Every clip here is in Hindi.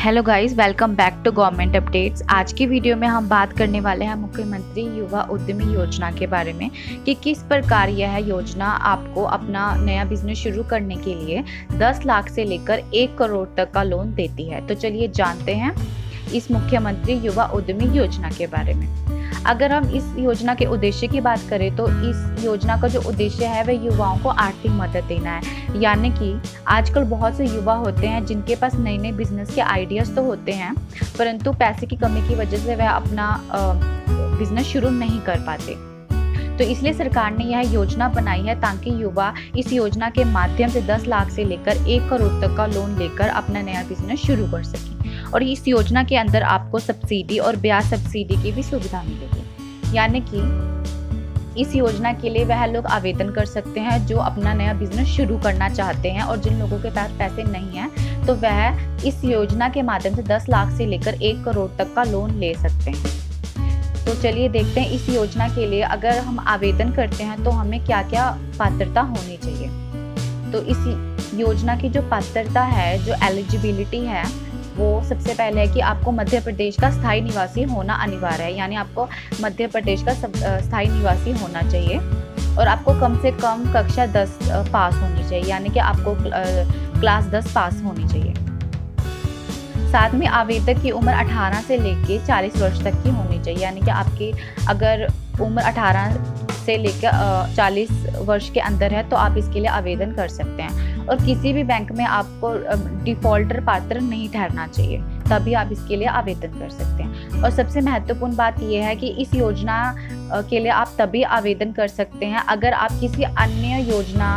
Hello guys, welcome back to government updates. आज की वीडियो में हम बात करने वाले हैं मुख्यमंत्री युवा उद्यमी योजना के बारे में कि किस प्रकार यह योजना आपको अपना नया बिजनेस शुरू करने के लिए 10 लाख से लेकर 1 करोड़ तक का लोन देती है। तो चलिए जानते हैं इस मुख्यमंत्री युवा उद्यमी योजना के बारे में। अगर हम इस योजना के उद्देश्य की बात करें तो इस योजना का जो उद्देश्य है वह युवाओं को आर्थिक मदद देना है। यानी कि आजकल बहुत से युवा होते हैं जिनके पास नए नए बिजनेस के आइडियाज़ तो होते हैं, परंतु पैसे की कमी की वजह से वह अपना बिजनेस शुरू नहीं कर पाते। तो इसलिए सरकार ने यह योजना बनाई है ताकि युवा इस योजना के माध्यम से 10 लाख से लेकर 1 करोड़ तक का लोन लेकर अपना नया बिजनेस शुरू कर सकें। और इस योजना के अंदर आपको सब्सिडी और ब्याज सब्सिडी की भी सुविधा मिलेगी। यानी कि इस योजना के लिए वह लोग आवेदन कर सकते हैं जो अपना नया बिजनेस शुरू करना चाहते हैं, और जिन लोगों के पास पैसे नहीं हैं तो वह इस योजना के माध्यम से 10 लाख से लेकर 1 करोड़ तक का लोन ले सकते हैं। तो चलिए देखते हैं इस योजना के लिए अगर हम आवेदन करते हैं तो हमें क्या क्या पात्रता होनी चाहिए। तो इस योजना की जो पात्रता है, जो एलिजिबिलिटी है, वो सबसे पहले है कि आपको मध्य प्रदेश का स्थायी निवासी होना अनिवार्य है। यानी आपको मध्य प्रदेश का स्थायी निवासी होना चाहिए और आपको कम से कम कक्षा 10 पास होनी चाहिए, यानी कि आपको क्लास 10 पास होनी चाहिए। साथ में आवेदक की उम्र 18 से लेकर 40 वर्ष तक की होनी चाहिए। यानी कि आपकी अगर उम्र 18 से लेकर 40 वर्ष के अंदर है तो आप इसके लिए आवेदन कर सकते हैं। और किसी भी बैंक में आपको डिफॉल्टर पात्र नहीं ठहरना चाहिए, तभी आप इसके लिए आवेदन कर सकते हैं। और सबसे महत्वपूर्ण बात यह है कि इस योजना के लिए आप तभी आवेदन कर सकते हैं अगर आप किसी अन्य योजना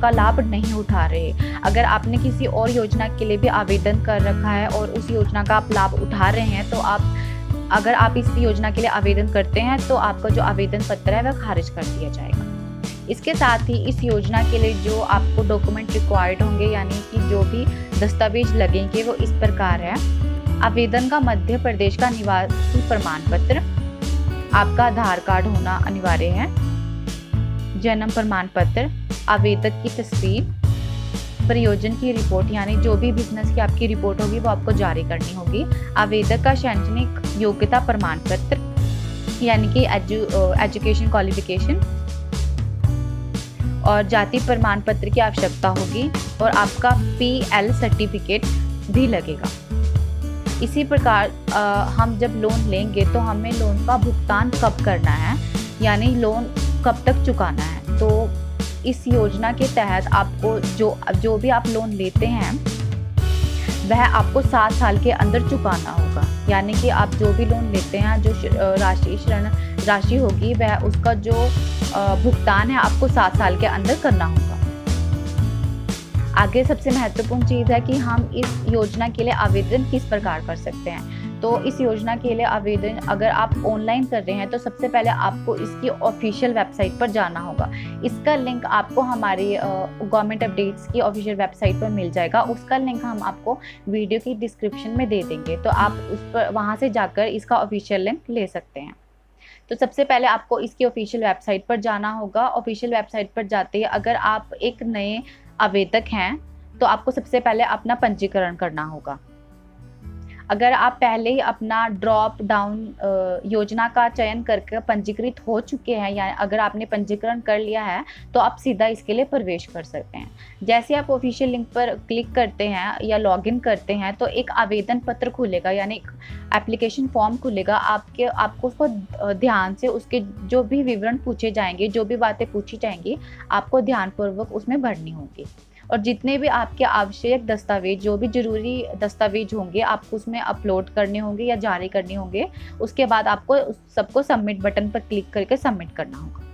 का लाभ नहीं उठा रहे। अगर आपने किसी और योजना के लिए भी आवेदन कर रखा है और उस योजना का आप लाभ उठा रहे हैं तो अगर आप इस योजना के लिए आवेदन करते हैं तो आपका जो आवेदन पत्र है वह खारिज कर दिया जाएगा। इसके साथ ही इस योजना के लिए जो आपको डॉक्यूमेंट रिक्वायर्ड होंगे, यानी कि जो भी दस्तावेज लगेंगे, वो इस प्रकार है। आवेदन का मध्य प्रदेश का निवासी प्रमाण पत्र, आपका आधार कार्ड होना अनिवार्य है, जन्म प्रमाण पत्र, आवेदक की तस्वीर, प्रयोजन की रिपोर्ट, यानी जो भी बिजनेस की आपकी रिपोर्ट होगी वो आपको जारी करनी होगी, आवेदक का शैक्षणिक योग्यता प्रमाण पत्र, यानी कि एजुकेशन क्वालिफिकेशन, और जाति प्रमाण पत्र की आवश्यकता होगी, और आपका PL सर्टिफिकेट भी लगेगा। इसी प्रकार हम जब लोन लेंगे तो हमें लोन का भुगतान कब करना है, यानी लोन कब तक चुकाना है। तो इस योजना के तहत आपको जो भी आप लोन लेते हैं वह आपको 7 साल के अंदर चुकाना होगा। यानी कि आप जो भी लोन लेते हैं, जो ऋण राशि होगी, वह उसका जो भुगतान है आपको 7 साल के अंदर करना होगा। आगे सबसे महत्वपूर्ण चीज़ है कि हम इस योजना के लिए आवेदन किस प्रकार कर सकते हैं। तो इस योजना के लिए आवेदन अगर आप ऑनलाइन कर रहे हैं तो सबसे पहले आपको इसकी ऑफिशियल वेबसाइट पर जाना होगा। इसका लिंक आपको हमारी गवर्नमेंट अपडेट्स की ऑफिशियल वेबसाइट पर मिल जाएगा। उसका लिंक हम आपको वीडियो की डिस्क्रिप्शन में दे देंगे, तो आप उस पर वहाँ से जाकर इसका ऑफिशियल लिंक ले सकते हैं। तो सबसे पहले आपको इसकी ऑफिशियल वेबसाइट पर जाना होगा। ऑफिशियल वेबसाइट पर जाते ही अगर आप एक नए आवेदक हैं तो आपको सबसे पहले अपना पंजीकरण करना होगा। अगर आप पहले ही अपना ड्रॉप डाउन योजना का चयन करके पंजीकृत हो चुके हैं, या अगर आपने पंजीकरण कर लिया है तो आप सीधा इसके लिए प्रवेश कर सकते हैं। जैसे आप ऑफिशियल लिंक पर क्लिक करते हैं या लॉगिन करते हैं तो एक आवेदन पत्र खुलेगा, यानी एक एप्लीकेशन फॉर्म खुलेगा। आपको उसको ध्यान से उसके जो भी विवरण पूछे जाएंगे, जो भी बातें पूछी जाएंगी, आपको ध्यानपूर्वक उसमें भरनी होगी। और जितने भी आपके आवश्यक दस्तावेज, जो भी जरूरी दस्तावेज होंगे, आपको उसमें अपलोड करने होंगे या जारी करने होंगे। उसके बाद आपको सबको सबमिट बटन पर क्लिक करके सबमिट करना होगा।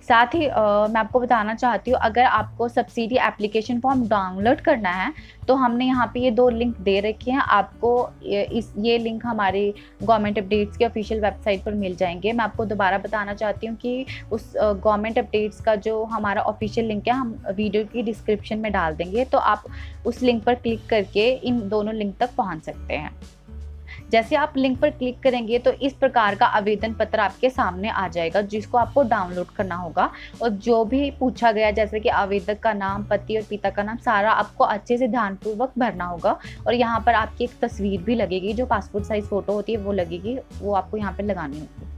साथ ही मैं आपको बताना चाहती हूँ, अगर आपको सब्सिडी एप्लीकेशन फॉर्म डाउनलोड करना है तो हमने यहाँ पे ये 2 लिंक दे रखे हैं। आपको ये लिंक हमारी गवर्नमेंट अपडेट्स के ऑफिशियल वेबसाइट पर मिल जाएंगे। मैं आपको दोबारा बताना चाहती हूँ कि उस गवर्नमेंट अपडेट्स का जो हमारा ऑफिशियल लिंक है हम वीडियो की डिस्क्रिप्शन में डाल देंगे, तो आप उस लिंक पर क्लिक करके इन दोनों लिंक तक पहुँच सकते हैं। जैसे आप लिंक पर क्लिक करेंगे तो इस प्रकार का आवेदन पत्र आपके सामने आ जाएगा, जिसको आपको डाउनलोड करना होगा। और जो भी पूछा गया जैसे कि आवेदक का नाम, पति और पिता का नाम, सारा आपको अच्छे से ध्यानपूर्वक भरना होगा। और यहाँ पर आपकी एक तस्वीर भी लगेगी, जो पासपोर्ट साइज फ़ोटो होती है वो लगेगी, वो आपको यहाँ पर लगानी होगी।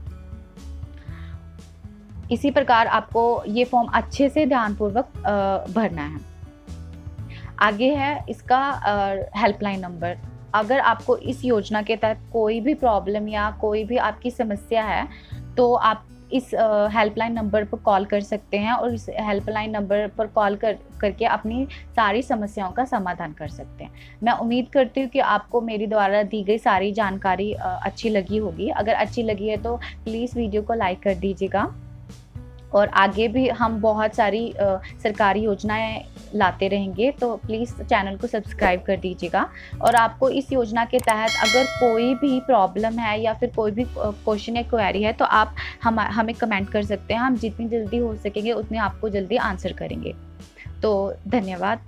इसी प्रकार आपको ये फॉर्म अच्छे से ध्यानपूर्वक भरना है। आगे है इसका हेल्पलाइन नंबर। अगर आपको इस योजना के तहत कोई भी प्रॉब्लम या कोई भी आपकी समस्या है, तो आप इस हेल्पलाइन नंबर पर कॉल कर सकते हैं और इस हेल्पलाइन नंबर पर कॉल करके अपनी सारी समस्याओं का समाधान कर सकते हैं। मैं उम्मीद करती हूँ कि आपको मेरी द्वारा दी गई सारी जानकारी अच्छी लगी होगी। अगर अच्छी लगी है तो प्लीज़ वीडियो को लाइक कर दीजिएगा। और आगे भी हम बहुत सारी सरकारी योजनाएं लाते रहेंगे, तो प्लीज़ चैनल को सब्सक्राइब कर दीजिएगा। और आपको इस योजना के तहत अगर कोई भी प्रॉब्लम है या फिर कोई भी क्वेश्चन या क्वेरी है, तो आप हमें कमेंट कर सकते हैं। हम जितनी जल्दी हो सकेंगे उतनी आपको जल्दी आंसर करेंगे। तो धन्यवाद।